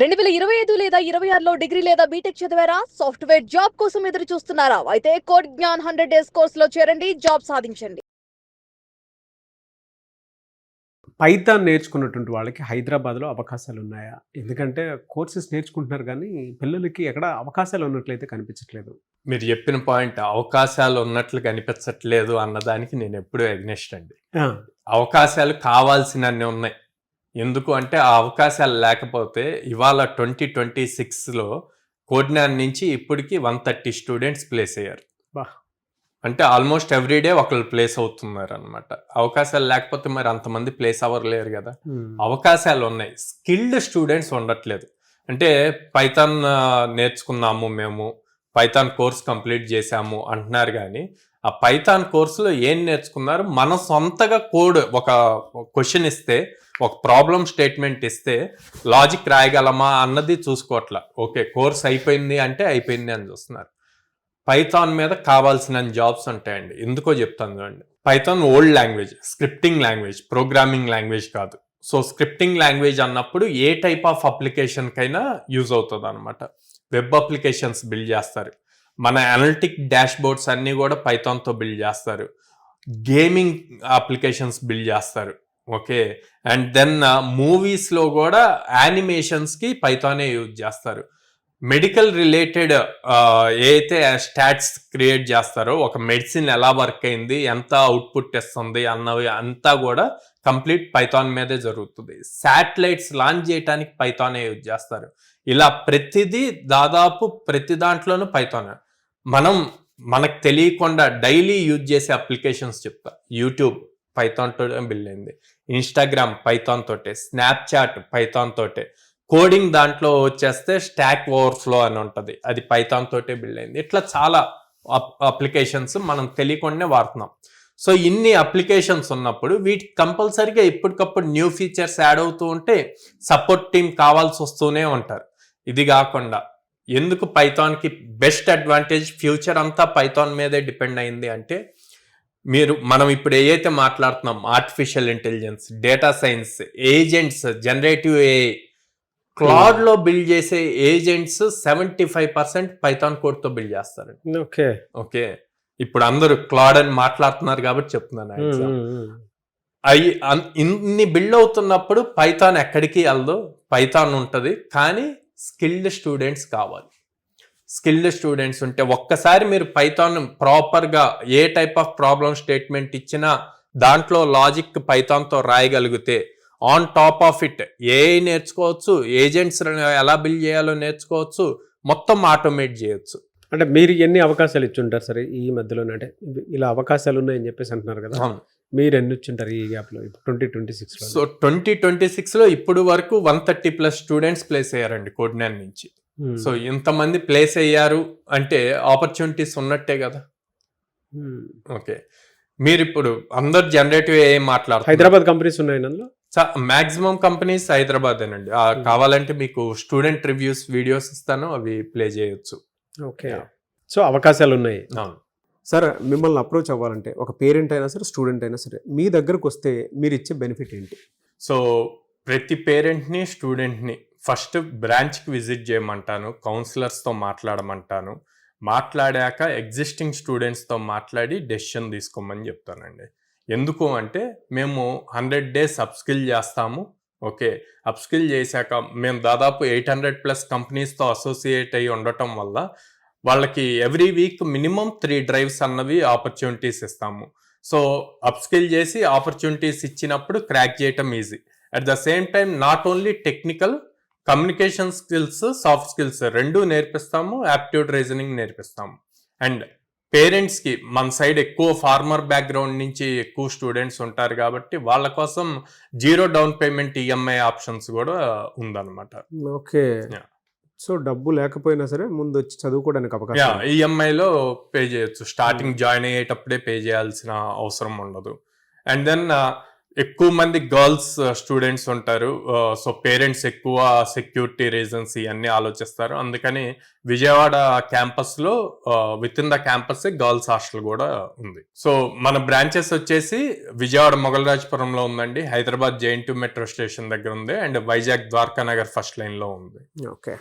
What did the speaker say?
2025 లేదా 26లో డిగ్రీ లేదా బీటెక్ చదివారా? సాఫ్ట్‌వేర్ జాబ్ కోసం ఎదురు చూస్తున్నారా? అయితే కోడ్ జ్ఞాన్ 100 డేస్ కోర్సులో చేరండి, జాబ్ సాధించండి. పైథాన్ నేర్చుకున్నటువంటి వాళ్ళకి హైదరాబాద్‌లో అవకాశాలున్నాయా? ఎందుకంటే కోర్సెస్ నేర్చుకుంటున్నారు గానీ, పిల్లలకి ఎక్కడ అవకాశాలు ఉన్నట్లయితే కనిపించట్లేదు. మీరు చెప్పిన పాయింట్ అవకాశాలు ఉన్నట్లు కనిపించట్లేదు అన్నదానికి నేను ఎప్పుడూ ఎగ్నెస్ట్ అండి. ఆ! అవకాశాలు కావాల్సినన్ని ఉన్నాయి. ఎందుకు అంటే ఆ అవకాశాలు లేకపోతే ఇవాళ 2026లో కోడ్‌నాన్ నుంచి ఇప్పటికి 130 స్టూడెంట్స్ ప్లేస్ అయ్యారు. అబ్బా! అంటే ఆల్మోస్ట్ ఎవ్రీడే ఒకళ్ళు ప్లేస్ అవుతున్నారనమాట. అవకాశాలు లేకపోతే మరి అంతమంది ప్లేస్ అవ్వలేరు కదా. అవకాశాలు ఉన్నాయి, స్కిల్డ్ స్టూడెంట్స్ ఉండట్లేదు. అంటే పైథాన్ నేర్చుకున్నాము మేము, పైథాన్ కోర్స్ కంప్లీట్ చేశాము అంటున్నారు కానీ ఆ పైథాన్ కోర్సులో ఏం నేర్చుకున్నారు? మనం సొంతగా కోడ్ ఒక క్వశ్చన్ ఇస్తే, ఒక ప్రాబ్లం స్టేట్మెంట్ ఇస్తే లాజిక్ రాయగలమా అన్నది చూసుకోవట్లా. ఓకే కోర్స్ అయిపోయింది అంటే అయిపోయింది అని చూస్తున్నారు. పైథాన్ మీద కావాల్సిన జాబ్స్ ఉంటాయండి. ఎందుకో చెప్తాను చూడండి. Python old language, scripting language, programming language కాదు. సో స్క్రిప్టింగ్ లాంగ్వేజ్ అన్నప్పుడు ఏ టైప్ ఆఫ్ అప్లికేషన్కైనా యూజ్ అవుతుంది అనమాట. వెబ్ అప్లికేషన్స్ బిల్డ్ చేస్తారు, మన అనలిటిక్ డాష్ బోర్డ్స్ అన్నీ కూడా పైథాన్తో బిల్డ్ చేస్తారు, గేమింగ్ అప్లికేషన్స్ బిల్డ్ చేస్తారు. ఓకే, అండ్ దెన్ మూవీస్లో కూడా యానిమేషన్స్కి పైథానే యూజ్ చేస్తారు. మెడికల్ రిలేటెడ్ ఏదైతే స్టాట్స్ క్రియేట్ చేస్తారో, ఒక మెడిసిన్ ఎలా వర్క్ అయింది, ఎంత అవుట్పుట్ ఇస్తుంది అన్నవి అంతా కూడా కంప్లీట్ పైథాన్ మీదే జరుగుతుంది. శాటిలైట్స్ లాంచ్ చేయడానికి పైథానే యూజ్ చేస్తారు. ఇలా ప్రతిదీ దాదాపు ప్రతి దాంట్లోనూ పైథాన్. మనకు తెలియకుండా డైలీ యూజ్ చేసే అప్లికేషన్స్ చెప్తా. యూట్యూబ్ పైథాన్ తోటే బిల్డ్ అయింది, ఇన్స్టాగ్రామ్ పైథాన్ తోటే, స్నాప్చాట్ పైథాన్ తోటే, కోడింగ్ దాంట్లో వచ్చేస్తే స్టాక్ ఓవర్ఫ్లో అని ఉంటుంది, అది పైథాన్ తోటే బిల్డ్ అయింది. ఇట్లా చాలా అప్లికేషన్స్ మనం తెలియకుండానే వాడుతున్నాం. సో ఇన్ని అప్లికేషన్స్ ఉన్నప్పుడు వీటికి కంపల్సరీగా ఇప్పటికప్పుడు న్యూ ఫీచర్స్ యాడ్ అవుతూ ఉంటే సపోర్ట్ టీం కావాల్సి వస్తూనే ఉంటారు. ఇది కాకుండా ఎందుకు పైథాన్కి బెస్ట్ అడ్వాంటేజ్, ఫ్యూచర్ అంతా పైథాన్ మీదే డిపెండ్ అయింది అంటే, మనం ఇప్పుడు ఏదైతే మాట్లాడుతున్నాం artificial intelligence, data science, agents, generative AI, క్లాడ్లో బిల్డ్ చేసే ఏజెంట్స్ 75% పైథాన్ కోడ్తో బిల్డ్ చేస్తారండి. ఓకే, ఇప్పుడు అందరూ క్లాడ్ అని మాట్లాడుతున్నారు కాబట్టి చెప్తున్నాను. అవి ఇన్ని బిల్డ్ అవుతున్నప్పుడు పైథాన్ ఎక్కడికి వెళ్ళదు, పైథాన్ ఉంటుంది. కానీ స్కిల్డ్ స్టూడెంట్స్ కావాలి. స్కిల్డ్ స్టూడెంట్స్ ఉంటే ఒక్కసారి మీరు పైథాన్ ప్రాపర్గా ఏ టైప్ ఆఫ్ ప్రాబ్లం స్టేట్మెంట్ ఇచ్చినా దాంట్లో లాజిక్ పైథాన్తో రాయగలిగితే, on top of it AI నేర్చుకోవచ్చు, ఏజెంట్స్ ఎలా బిల్డ్ చేయాలో నేర్చుకోవచ్చు, మొత్తం ఆటోమేట్ చేయొచ్చు. అంటే మీరు ఎన్ని అవకాశాలు ఇచ్చుంటారు సరే ఈ మధ్యలోనే? అంటే ఇలా అవకాశాలు ఉన్నాయని చెప్పేసి అంటున్నారు కదా, మీరు ఎన్ని ఇచ్చుంటారు ఈ గ్యాప్లో 2026లో? సో 2026లో ఇప్పుడు వరకు 130+ స్టూడెంట్స్ ప్లేస్ అయ్యారండి కోడ్‌నాన్ నుంచి. సో ఇంతమంది ప్లేస్ అయ్యారు అంటే ఆపర్చునిటీస్ ఉన్నట్టే కదా. ఓకే, మీరు ఇప్పుడు అందరు జనరేటివ్ ఏఐ మాట్లాడుతున్నారు. హైదరాబాద్ కంపెనీస్ ఉన్నాయి అందులో? మాక్సిమం కంపెనీస్ హైదరాబాదేనండి. కావాలంటే మీకు స్టూడెంట్ రివ్యూస్ వీడియోస్ ఇస్తాను, అవి ప్లే చేయొచ్చు. ఓకే, సో అవకాశాలు ఉన్నాయి. సార్ మిమ్మల్ని అప్రోచ్ అవ్వాలంటే ఒక పేరెంట్ అయినా సరే, స్టూడెంట్ అయినా సరే, మీ దగ్గరకు వస్తే మీరు ఇచ్చే బెనిఫిట్ ఏంటి? సో ప్రతి పేరెంట్ని, స్టూడెంట్ని ఫస్ట్ బ్రాంచ్కి విజిట్ చేయమంటాను, కౌన్సిలర్స్తో మాట్లాడమంటాను. మాట్లాడాక ఎగ్జిస్టింగ్ స్టూడెంట్స్తో మాట్లాడి డెసిషన్ తీసుకోమని చెప్తానండి. ఎందుకు అంటే మేము 100 days అప్స్కిల్ చేస్తాము. ఓకే, అప్స్కిల్ చేశాక మేము దాదాపు 800+ కంపెనీస్తో అసోసియేట్ అయ్యి ఉండటం వల్ల వాళ్ళకి ఎవ్రీ వీక్ మినిమం 3 drives అన్నవి ఆపర్చునిటీస్ ఇస్తాము. సో అప్స్కిల్ చేసి ఆపర్చునిటీస్ ఇచ్చినప్పుడు క్రాక్ చేయటం easy. At the same time not only technical, communication skills, soft skills రెండూ నేర్పిస్తాము, యాప్టిట్యూడ్ రీజనింగ్ నేర్పిస్తాము. అండ్ పేరెంట్స్కి మన సైడ్ ఎక్కువ ఫార్మర్ బ్యాక్గ్రౌండ్ నుంచి ఎక్కువ స్టూడెంట్స్ ఉంటారు కాబట్టి వాళ్ళ కోసం 0 down payment ఈఎంఐ ఆప్షన్స్ కూడా ఉందన్నమాట. ఓకే, సో డబ్బు లేకపోయినా సరే ముందు వచ్చి చదువుకోవడానికి అవకాశం, ఈఎంఐలో పే చేయొచ్చు. స్టార్టింగ్ జాయిన్ అయ్యేటప్పుడే పే చేయాల్సిన అవసరం ఉండదు. అండ్ దెన్ ఎక్కువ మంది గర్ల్స్ స్టూడెంట్స్ ఉంటారు. సో పేరెంట్స్ ఎక్కువ సెక్యూరిటీ రీజన్స్ ఇవన్నీ ఆలోచిస్తారు. అందుకని విజయవాడ క్యాంపస్ లో with in the campus girls hostel కూడా ఉంది. సో మన బ్రాంచెస్ వచ్చేసి విజయవాడ మొగలరాజపురంలో ఉందండి, హైదరాబాద్ JNT మెట్రో స్టేషన్ దగ్గర ఉంది, and Vizag Dwaraka Nagar first line లో ఉంది. ఓకే.